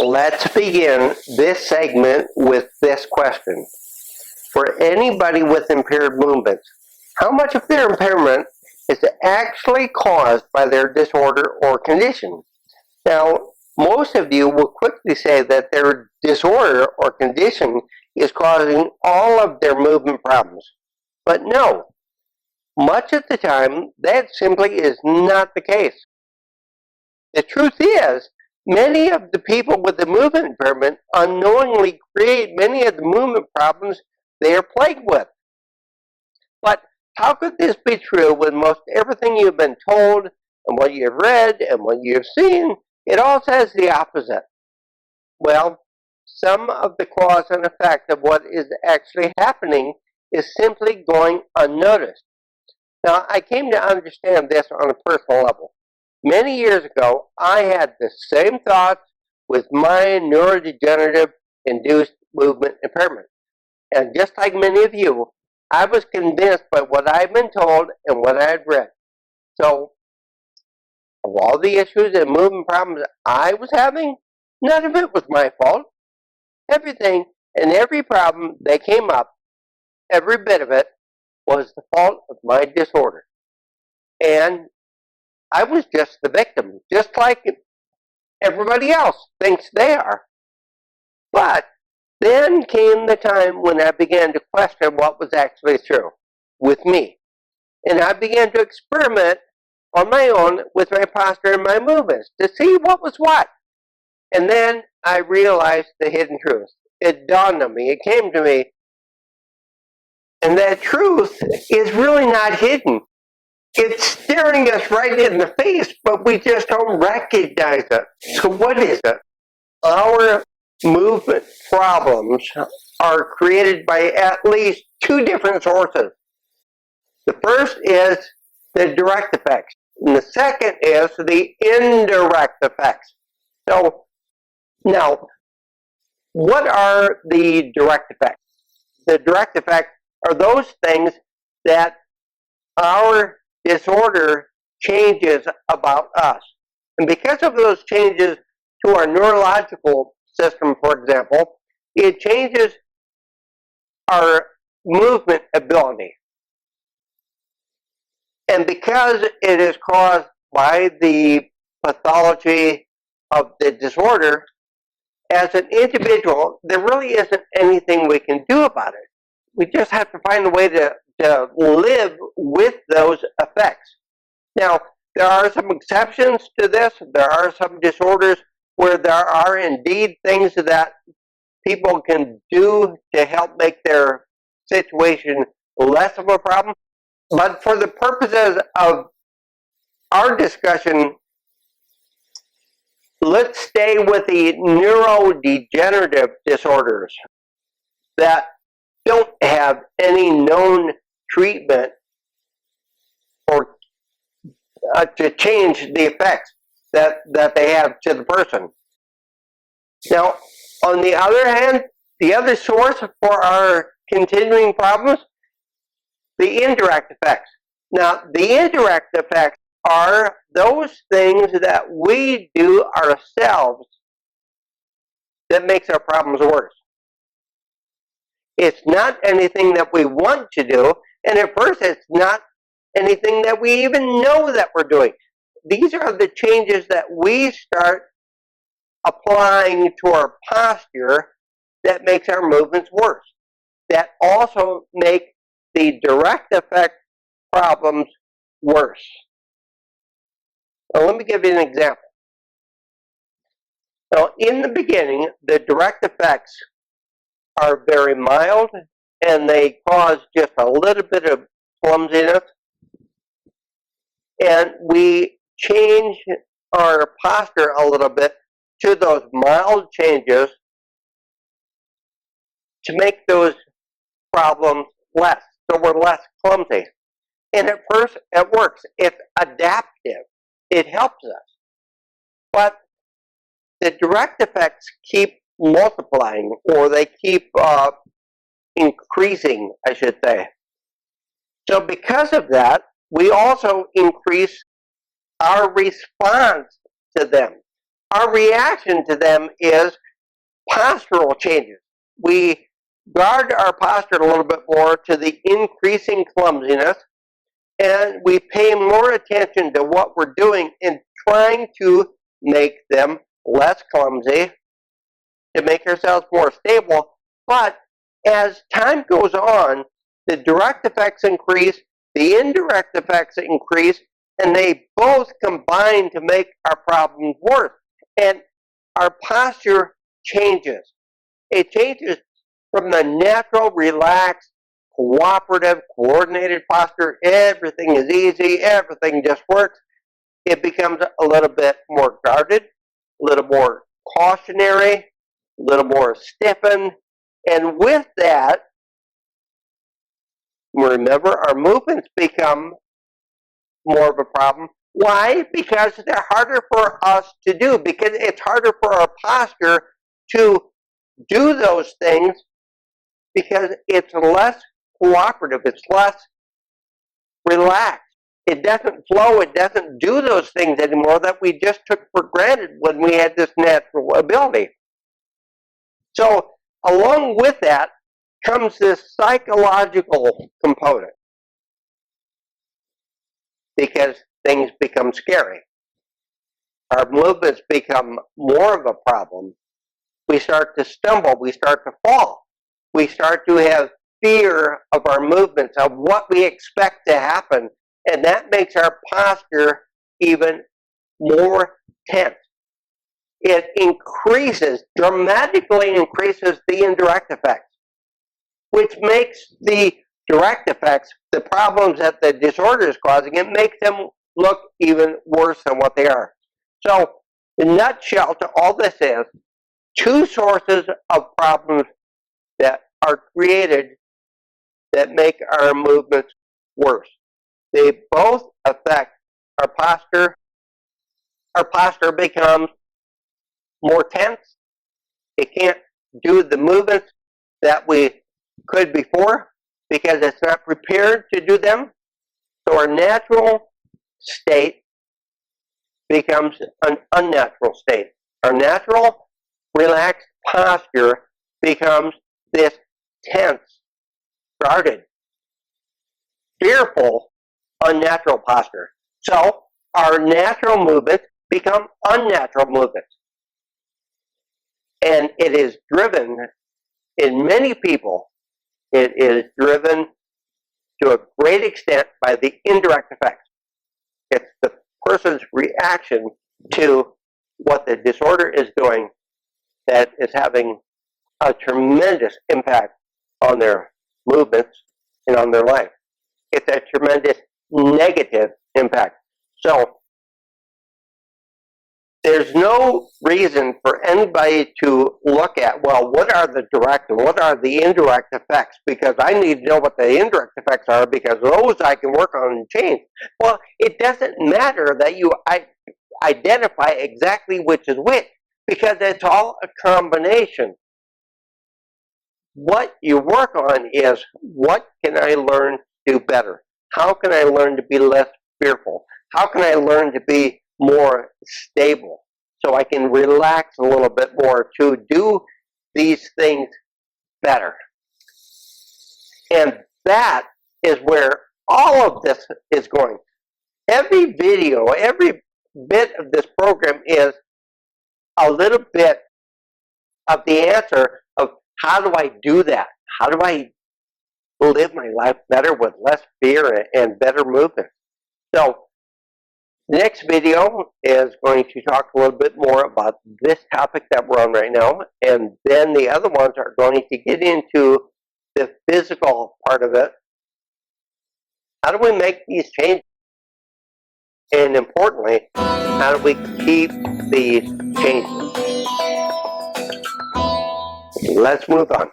Let's begin this segment with this question. For anybody with impaired movements, how much of their impairment is actually caused by their disorder or condition? Now, most of you will quickly say that their disorder or condition is causing all of their movement problems. But no, much of the time, that simply is not the case. The truth is, many of the people with the movement impairment unknowingly create many of the movement problems they are plagued with. But how could this be true when most everything you've been told and what you've read and what you've seen, it all says the opposite? Well, some of the cause and effect of what is actually happening is simply going unnoticed. Now, I came to understand this on a personal level. Many years ago, I had the same thoughts with my neurodegenerative induced movement impairment. And just like many of you, I was convinced by what I'd been told and what I had read. So, of all the issues and movement problems I was having, none of it was my fault. Everything and every problem that came up, every bit of it, was the fault of my disorder. And I was just the victim, just like everybody else thinks they are. But then came the time when I began to question what was actually true with me. And I began to experiment on my own with my posture and my movements to see what was what. And then I realized the hidden truth. It dawned on me, it came to me. And that truth is really not hidden. It's staring us right in the face, but we just don't recognize it. So what is it? Our movement problems are created by at least two different sources. The first is the direct effects, and the second is the indirect effects. So, now, what are the direct effects? The direct effects are those things that our disorder changes about us. And because of those changes to our neurological system, for example, it changes our movement ability. And because it is caused by the pathology of the disorder, as an individual, there really isn't anything we can do about it. We just have to find a way to live with those effects. Now, there are some exceptions to this. There are some disorders where there are indeed things that people can do to help make their situation less of a problem. But for the purposes of our discussion, let's stay with the neurodegenerative disorders that don't have any known treatment or to change the effects that they have to the person. Now, on the other hand, the other source for our continuing problems, the indirect effects. Now, the indirect effects are those things that we do ourselves that makes our problems worse. It's not anything that we want to do, and at first it's not anything that we even know that we're doing. These are the changes that we start applying to our posture that makes our movements worse, that also make the direct effect problems worse. Now, let me give you an example. Now, in the beginning, the direct effects are very mild, and they cause just a little bit of clumsiness. And we change our posture a little bit to those mild changes to make those problems less, so we're less clumsy. And at first, it works. It's adaptive. It helps us. But the direct effects keep multiplying, or they keep increasing, I should say. So because of that, we also increase our response to them. our reaction to them is postural changes. We guard our posture a little bit more to the increasing clumsiness, and we pay more attention to what we're doing in trying to make them less clumsy, to make ourselves more stable. But as time goes on, the direct effects increase, the indirect effects increase, and they both combine to make our problems worse. And our posture changes. It changes from the natural, relaxed, cooperative, coordinated posture. Everything is easy, everything just works. It becomes a little bit more guarded, a little more cautionary, a little more stiffened. And with that, remember, our movements become more of a problem. Why? Because they're harder for us to do, because it's harder for our posture to do those things, because it's less cooperative, it's less relaxed. It doesn't flow, it doesn't do those things anymore that we just took for granted when we had this natural ability. So along with that comes this psychological component, because things become scary. Our movements become more of a problem. We start to stumble, we start to fall. We start to have fear of our movements, of what we expect to happen, and that makes our posture even more tense. It dramatically increases the indirect effects, which makes the direct effects, the problems that the disorder is causing, it makes them look even worse than what they are. So, the nutshell to all this is two sources of problems that are created that make our movements worse. They both affect our posture. Our posture becomes more tense. It can't do the movements that we could before because it's not prepared to do them. So our natural state becomes an unnatural state. Our natural, relaxed posture becomes this tense, guarded, fearful, unnatural posture. So our natural movements become unnatural movements. And it is driven, in many people, it is driven to a great extent by the indirect effects. It's the person's reaction to what the disorder is doing that is having a tremendous impact on their movements and on their life. It's a tremendous negative impact. So there's no reason for anybody to look at, well, what are the direct and what are the indirect effects? Because I need to know what the indirect effects are, because those I can work on and change. Well, it doesn't matter that you identify exactly which is which, because it's all a combination. What you work on is, what can I learn to do better? How can I learn to be less fearful? How can I learn to be more stable so I can relax a little bit more to do these things better? And that is where all of this is going. Every video, every bit of this program is a little bit of the answer of, how do I do that? How do I live my life better with less fear and better movement? So the next video is going to talk a little bit more about this topic that we're on right now, and then the other ones are going to get into the physical part of it. How do we make these changes? And importantly, how do we keep these changes? Let's move on.